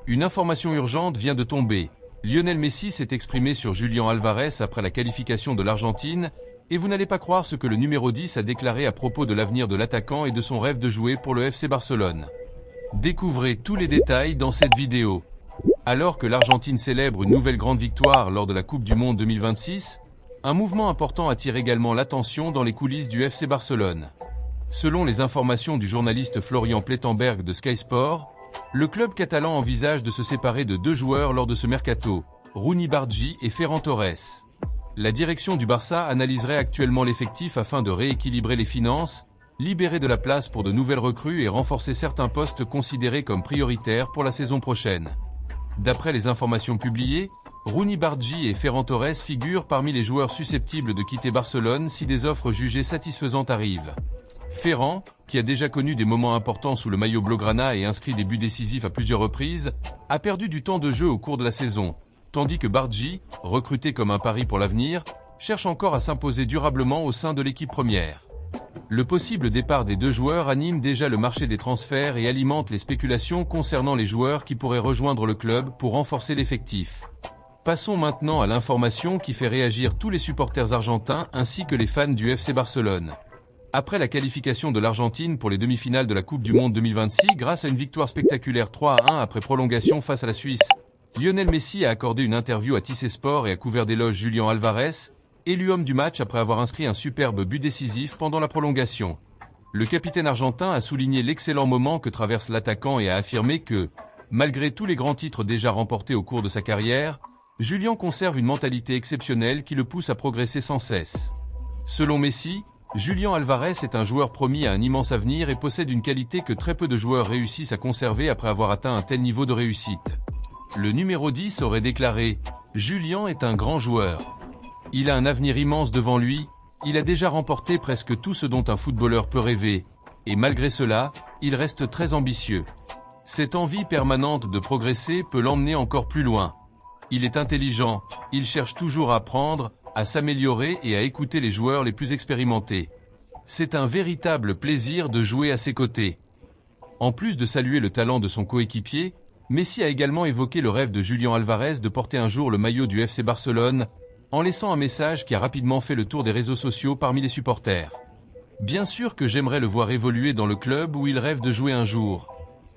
Une information urgente vient de tomber. Lionel Messi s'est exprimé sur Julián Álvarez après la qualification de l'Argentine, et vous n'allez pas croire ce que le numéro 10 a déclaré à propos de l'avenir de l'attaquant et de son rêve de jouer pour le FC Barcelone. Découvrez tous les détails dans cette vidéo. Alors que l'Argentine célèbre une nouvelle grande victoire lors de la Coupe du Monde 2026, un mouvement important attire également l'attention dans les coulisses du FC Barcelone. Selon les informations du journaliste Florian Plettenberg de Sky Sport, le club catalan envisage de se séparer de 2 joueurs lors de ce mercato, Rooney Bargi et Ferran Torres. La direction du Barça analyserait actuellement l'effectif afin de rééquilibrer les finances, libérer de la place pour de nouvelles recrues et renforcer certains postes considérés comme prioritaires pour la saison prochaine. D'après les informations publiées, Rooney Bargi et Ferran Torres figurent parmi les joueurs susceptibles de quitter Barcelone si des offres jugées satisfaisantes arrivent. Ferran, qui a déjà connu des moments importants sous le maillot blaugrana et inscrit des buts décisifs à plusieurs reprises, a perdu du temps de jeu au cours de la saison, tandis que Bargi, recruté comme un pari pour l'avenir, cherche encore à s'imposer durablement au sein de l'équipe première. Le possible départ des 2 joueurs anime déjà le marché des transferts et alimente les spéculations concernant les joueurs qui pourraient rejoindre le club pour renforcer l'effectif. Passons maintenant à l'information qui fait réagir tous les supporters argentins ainsi que les fans du FC Barcelone. Après la qualification de l'Argentine pour les demi-finales de la Coupe du Monde 2026 grâce à une victoire spectaculaire 3-1 après prolongation face à la Suisse, Lionel Messi a accordé une interview à TC Sport et a couvert d'éloges Julián Álvarez, élu homme du match après avoir inscrit un superbe but décisif pendant la prolongation. Le capitaine argentin a souligné l'excellent moment que traverse l'attaquant et a affirmé que, malgré tous les grands titres déjà remportés au cours de sa carrière, Julián conserve une mentalité exceptionnelle qui le pousse à progresser sans cesse. Selon Messi, Julián Álvarez est un joueur promis à un immense avenir et possède une qualité que très peu de joueurs réussissent à conserver après avoir atteint un tel niveau de réussite. Le numéro 10 aurait déclaré « Julián est un grand joueur. Il a un avenir immense devant lui, il a déjà remporté presque tout ce dont un footballeur peut rêver, et malgré cela, il reste très ambitieux. Cette envie permanente de progresser peut l'emmener encore plus loin. Il est intelligent, il cherche toujours à apprendre, à s'améliorer et à écouter les joueurs les plus expérimentés. C'est un véritable plaisir de jouer à ses côtés. » En plus de saluer le talent de son coéquipier, Messi a également évoqué le rêve de Julián Álvarez de porter un jour le maillot du FC Barcelone, en laissant un message qui a rapidement fait le tour des réseaux sociaux parmi les supporters. « Bien sûr que j'aimerais le voir évoluer dans le club où il rêve de jouer un jour.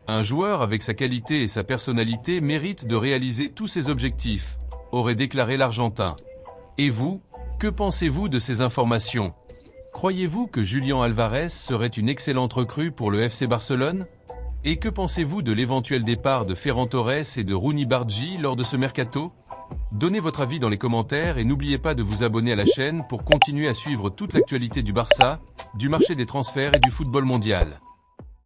Un joueur avec sa qualité et sa personnalité mérite de réaliser tous ses objectifs, » aurait déclaré l'Argentin. Et vous, que pensez-vous de ces informations? Croyez-vous que Julián Álvarez serait une excellente recrue pour le FC Barcelone? Et que pensez-vous de l'éventuel départ de Ferran Torres et de Rooney Bargi lors de ce mercato? Donnez votre avis dans les commentaires et n'oubliez pas de vous abonner à la chaîne pour continuer à suivre toute l'actualité du Barça, du marché des transferts et du football mondial.